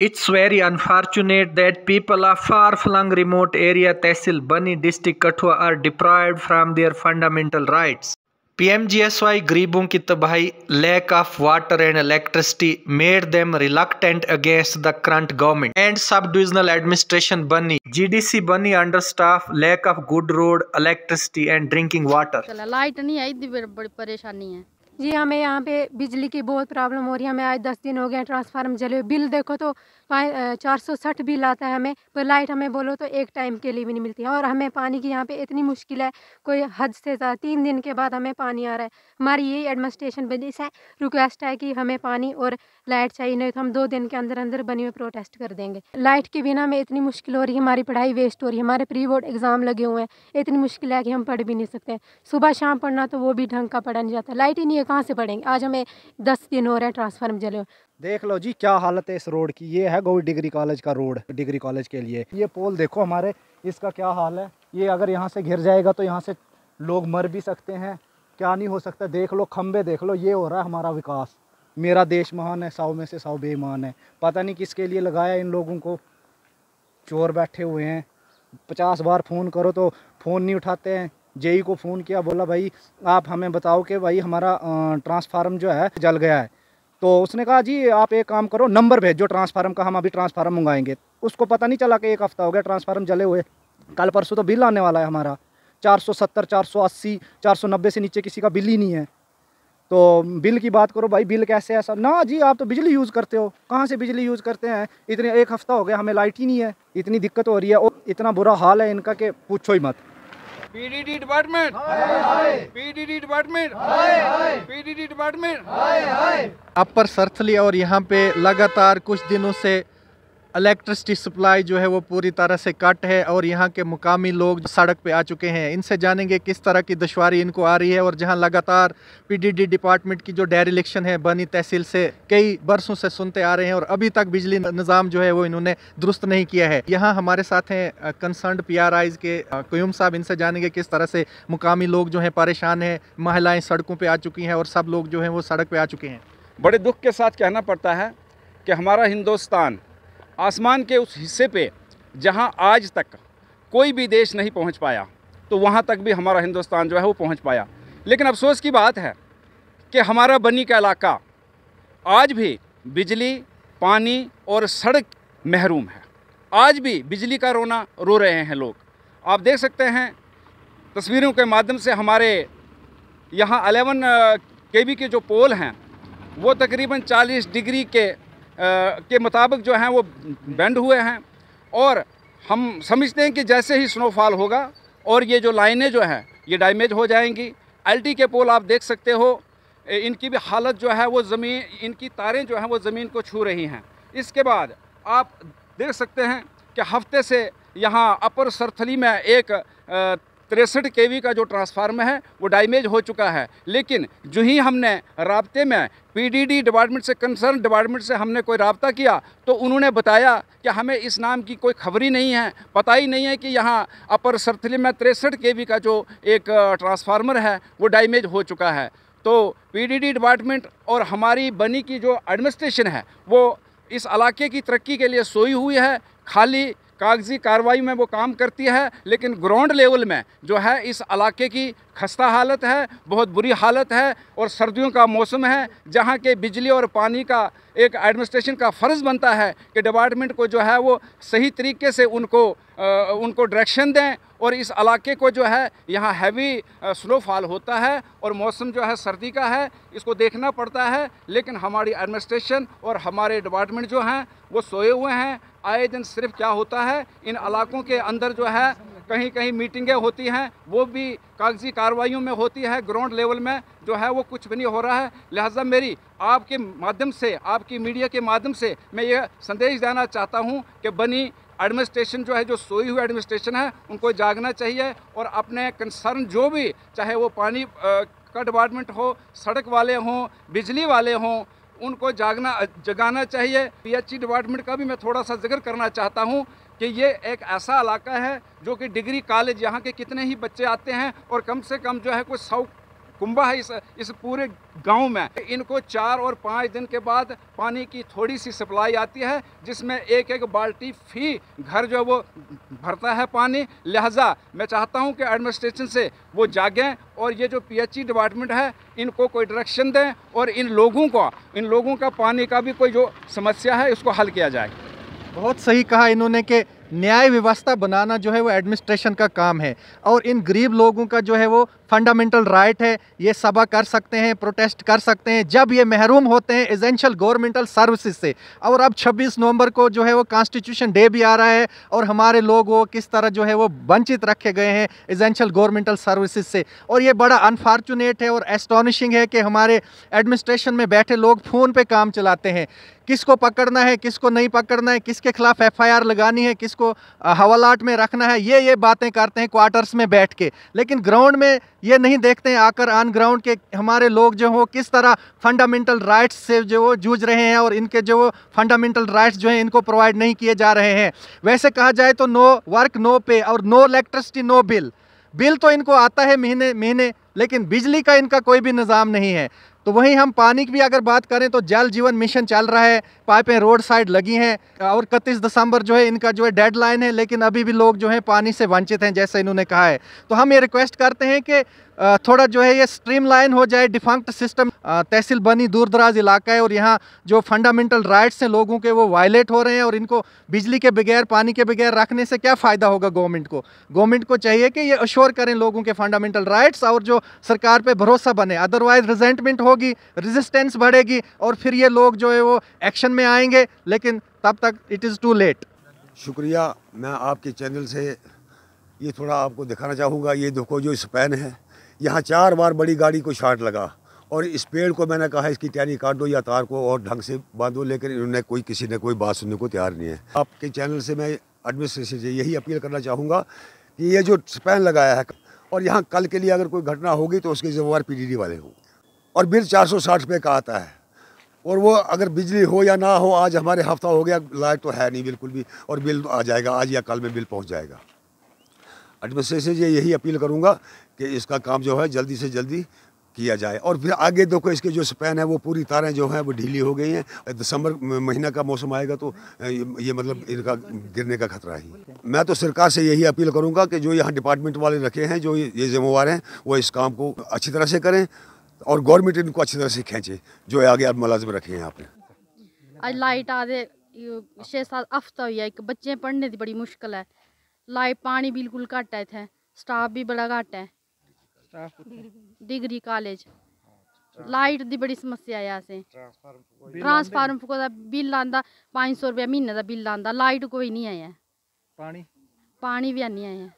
It's very unfortunate that people of far-flung remote area Tehsil Bani district Kathua are deprived from their fundamental rights. PMGSY गरीबों की तबाही, lack of water and electricity made them reluctant against the current government and sub-divisional administration Bani. GDC Bani understaffed, lack of good road, electricity and drinking water. Light नहीं आई, बड़ी परेशानी है जी। हमें यहाँ पे बिजली की बहुत प्रॉब्लम हो रही है। हमें आज 10 दिन हो गए ट्रांसफार्मर जले हुए। बिल देखो तो 460 बिल आता है हमें, पर लाइट हमें बोलो तो एक टाइम के लिए भी नहीं मिलती है। और हमें पानी की यहाँ पे इतनी मुश्किल है, कोई हद से ज़्यादा 3 दिन के बाद हमें पानी आ रहा है। हमारी यही एडमिनिस्ट्रेशन बनी से रिक्वेस्ट है कि हमें पानी और लाइट चाहिए, नहीं तो हम 2 दिन के अंदर अंदर बनी हुई प्रोटेस्ट कर देंगे। लाइट के बिना हमें इतनी मुश्किल हो रही है, हमारी पढ़ाई वेस्ट हो रही है। हमारे प्री बोर्ड एग्ज़ाम लगे हुए हैं, इतनी मुश्किल है कि हम पढ़ भी नहीं सकते। सुबह शाम पढ़ना तो वो भी ढंग का पढ़ा नहीं जाता, लाइट ही नहीं है, कहाँ से पढ़ेंगे। आज हमें 10 दिन हो रहे हैं ट्रांसफार्मर जले। देख लो जी क्या हालत है इस रोड की। ये है गवर्नमेंट डिग्री कॉलेज का रोड, डिग्री कॉलेज के लिए। ये पोल देखो हमारे, इसका क्या हाल है। ये अगर यहाँ से घिर जाएगा तो यहाँ से लोग मर भी सकते हैं, क्या नहीं हो सकता। देख लो खंबे, देख लो। ये हो रहा है हमारा विकास। मेरा देश महान है, 100 में से 100 बेईमान है। पता नहीं किसके लिए लगाया इन लोगों को। चोर बैठे हुए हैं। 50 बार फ़ोन करो तो फ़ोन नहीं उठाते हैं। जेई को फ़ोन किया, बोला भाई आप हमें बताओ कि भाई हमारा ट्रांसफार्मर जो है जल गया है। तो उसने कहा जी आप एक काम करो, नंबर भेजो ट्रांसफार्मर का, हम अभी ट्रांसफार्मर मंगाएंगे। उसको पता नहीं चला कि 1 हफ्ता हो गया ट्रांसफार्मर जले हुए। कल परसों तो बिल आने वाला है हमारा 470, 480, 490 से नीचे किसी का बिल ही नहीं है। तो बिल की बात करो भाई, बिल कैसे ऐसा ना जी। आप तो बिजली यूज़ करते हो, कहाँ से बिजली यूज़ करते हैं। इतने 1 हफ्ता हो गया हमें लाइट ही नहीं है। इतनी दिक्कत हो रही है और इतना बुरा हाल है इनका कि पूछो ही मत। PDD department, PDD department, PDD department. अपर सरथली और यहाँ पे लगातार कुछ दिनों से इलेक्ट्रिसिटी सप्लाई जो है वो पूरी तरह से कट है और यहाँ के मुकामी लोग सड़क पे आ चुके हैं। इनसे जानेंगे किस तरह की दुश्वारी इनको आ रही है। और जहाँ लगातार पीडीडी डिपार्टमेंट की जो डेरिलेक्शन है बनी तहसील से कई बरसों से सुनते आ रहे हैं और अभी तक बिजली निज़ाम जो है वो इन्होंने दुरुस्त नहीं किया है। यहाँ हमारे साथ हैं कंसर्न PRIs के क्यूम साहब। इनसे जानेंगे किस तरह से मुकामी लोग जो हैं परेशान हैं। महिलाएँ सड़कों पर आ चुकी हैं और सब लोग जो हैं वो सड़क पर आ चुके हैं। बड़े दुख के साथ कहना पड़ता है कि हमारा हिंदुस्तान आसमान के उस हिस्से पे जहां आज तक कोई भी देश नहीं पहुंच पाया, तो वहां तक भी हमारा हिंदुस्तान जो है वो पहुंच पाया। लेकिन अफसोस की बात है कि हमारा बनी का इलाका आज भी बिजली, पानी और सड़क महरूम है। आज भी बिजली का रोना रो रहे हैं लोग। आप देख सकते हैं तस्वीरों के माध्यम से हमारे यहाँ 11 kV के जो पोल हैं वो तकरीबन 40 डिग्री के मुताबिक जो हैं वो बेंड हुए हैं। और हम समझते हैं कि जैसे ही स्नोफॉल होगा और ये जो लाइनें जो हैं ये डैमेज हो जाएंगी। LT के पोल आप देख सकते हो, इनकी भी हालत जो है वो ज़मीन, इनकी तारें जो हैं वो ज़मीन को छू रही हैं। इसके बाद आप देख सकते हैं कि हफ्ते से यहाँ अपर सरथली में एक 63 kV का जो ट्रांसफार्मर है वो डैमेज हो चुका है। लेकिन जो ही हमने राब्ते में पीडीडी डिपार्टमेंट से, कंसर्न डिपार्टमेंट से हमने कोई राब्ता किया तो उन्होंने बताया कि हमें इस नाम की कोई खबर ही नहीं है, पता ही नहीं है कि यहाँ अपर सरथली में 63 kV का जो एक ट्रांसफार्मर है वो डैमेज हो चुका है। तो पीडीडी डिपार्टमेंट और हमारी बनी की जो एडमिनिस्ट्रेशन है वो इस इलाके की तरक्की के लिए सोई हुई है। खाली कागजी कार्रवाई में वो काम करती है, लेकिन ग्राउंड लेवल में जो है इस इलाके की खस्ता हालत है, बहुत बुरी हालत है। और सर्दियों का मौसम है जहाँ के बिजली और पानी का एक एडमिनिस्ट्रेशन का फ़र्ज़ बनता है कि डिपार्टमेंट को जो है वो सही तरीके से उनको डायरेक्शन दें। और इस इलाके को जो है यहाँ हैवी स्नोफॉल होता है और मौसम जो है सर्दी का है, इसको देखना पड़ता है। लेकिन हमारी एडमिनिस्ट्रेशन और हमारे डिपार्टमेंट जो हैं वो सोए हुए हैं। आए दिन सिर्फ क्या होता है, इन इलाकों के अंदर जो है कहीं कहीं मीटिंगें होती हैं, वो भी कागजी कार्रवाइयों में होती है। ग्राउंड लेवल में जो है वो कुछ भी नहीं हो रहा है। लिहाजा मेरी आपके माध्यम से, आपकी मीडिया के माध्यम से मैं ये संदेश देना चाहता हूँ कि बनी एडमिनिस्ट्रेशन जो है, जो सोई हुई एडमिनिस्ट्रेशन है, उनको जागना चाहिए और अपने कंसर्न जो भी, चाहे वो पानी का डिपार्टमेंट हो, सड़क वाले हों, बिजली वाले हों, उनको जगाना चाहिए। PHE डिपार्टमेंट का भी मैं थोड़ा सा जिक्र करना चाहता हूँ कि ये एक ऐसा इलाका है जो कि डिग्री कॉलेज, यहाँ के कितने ही बच्चे आते हैं और कम से कम जो है कोई कुंभा है इस पूरे गांव में। इनको 4 और 5 दिन के बाद पानी की थोड़ी सी सप्लाई आती है, जिसमें एक एक बाल्टी फी घर जो वो भरता है पानी। लिहाजा मैं चाहता हूं कि एडमिनिस्ट्रेशन से वो जागें और ये जो पीएचई डिपार्टमेंट है इनको कोई डायरेक्शन दें और इन लोगों का पानी का भी कोई जो समस्या है उसको हल किया जाए। बहुत सही कहा इन्होंने कि न्याय व्यवस्था बनाना जो है वो एडमिनिस्ट्रेशन का काम है और इन गरीब लोगों का जो है वो फंडामेंटल राइट है, ये सभा कर सकते हैं, प्रोटेस्ट कर सकते हैं जब ये महरूम होते हैं एसेंशियल गवर्नमेंटल सर्विसेज से। और अब 26 नवंबर को जो है वो कॉन्स्टिट्यूशन डे भी आ रहा है और हमारे लोग वो किस तरह जो है वो वंचित रखे गए हैं एसेंशियल गवर्नमेंटल सर्विसेज से। और ये बड़ा अनफॉर्चुनेट है और एस्टॉनिशिंग है कि हमारे एडमिनिस्ट्रेशन में बैठे लोग फ़ोन पे काम चलाते हैं, किसको पकड़ना है किसको नहीं पकड़ना है, किसके खिलाफ एफआईआर लगानी है, किसको हवालात में रखना है, ये बातें करते हैं क्वार्टर्स में बैठ के। लेकिन ग्राउंड में ये नहीं देखते हैं आकर ऑन ग्राउंड के हमारे लोग जो हो किस तरह फंडामेंटल राइट्स से जो वो जूझ रहे हैं और इनके जो वो फंडामेंटल राइट्स जो हैं इनको प्रोवाइड नहीं किए जा रहे हैं। वैसे कहा जाए तो नो वर्क नो पे और no electricity no bill. Bill तो इनको आता है महीने महीने, लेकिन बिजली का इनका कोई भी निज़ाम नहीं है। तो वहीं हम पानी की भी अगर बात करें तो जल जीवन मिशन चल रहा है, पाइपें रोड साइड लगी हैं और 31 दिसंबर जो है इनका जो है डेडलाइन है, लेकिन अभी भी लोग जो है पानी से वंचित हैं जैसे इन्होंने कहा है। तो हम ये रिक्वेस्ट करते हैं कि थोड़ा जो है ये स्ट्रीमलाइन हो जाए डिफंक्ट सिस्टम। तहसील बनी दूर दराज इलाका है और यहाँ जो फंडामेंटल राइट्स हैं लोगों के वो वायलेट हो रहे हैं और इनको बिजली के बगैर पानी के बगैर रखने से क्या फ़ायदा होगा गवर्नमेंट को चाहिए कि ये अश्योर करें लोगों के फंडामेंटल राइट्स और जो सरकार पे भरोसा बने। अदरवाइज रिजेंटमेंट होगी, रेजिस्टेंस बढ़ेगी और फिर ये लोग जो है वो एक्शन में आएंगे, लेकिन तब तक इट इज़ टू लेट। शुक्रिया। मैं आपके चैनल से ये थोड़ा आपको दिखाना चाहूँगा। ये देखो जो स्पैन है, यहाँ 4 बार बड़ी गाड़ी को शॉट लगा और इस पेड़ को मैंने कहा इसकी टहनी काट दो या तार को और ढंग से बांधो, लेकिन इन्होंने किसी ने कोई बात सुनने को तैयार नहीं है। आपके चैनल से मैं एडमिनिस्ट्रेशन से यही अपील करना चाहूँगा कि ये जो स्पैन लगाया है और यहाँ कल के लिए अगर कोई घटना होगी तो उसके जिम्मेवार पीडीडी वाले हों। और बिल 460 रुपये का आता है और वो अगर बिजली हो या ना हो, आज हमारे हफ्ता हो गया, लाइट तो है नहीं बिल्कुल भी और बिल आ जाएगा, आज या कल में बिल पहुँच जाएगा। एडमिनिस्ट्रेशन से यही अपील करूँगा कि इसका काम जो है जल्दी से जल्दी किया जाए। और फिर आगे देखो इसके जो स्पैन है वो पूरी तारें जो हैं वो ढीली हो गई हैं। दिसंबर महीना का मौसम आएगा तो ये मतलब इनका गिरने का खतरा है। मैं तो सरकार से यही अपील करूँगा कि जो यहाँ डिपार्टमेंट वाले रखे हैं, जो ये जिम्मेवार हैं, वो इस काम को अच्छी तरह से करें और गवर्नमेंट इनको अच्छी तरह से खींचे जो आगे अब मुलाजिम रखे हैं यहाँ पे। आज लाइट आदे 6-7 हफ्ता हुआ है, बच्चे पढ़ने की बड़ी मुश्किल है। लाइट पानी बिल्कुल घट है, इतने स्टाफ भी बड़ा घट है। डिग्री कॉलेज लाइट की बड़ी समस्या है। असें ट्रांसफार्म को बिल आंदा 500 रुपया महीने का बिल आंदा, लाइट कोई नहीं आया, पानी भी नहीं आया।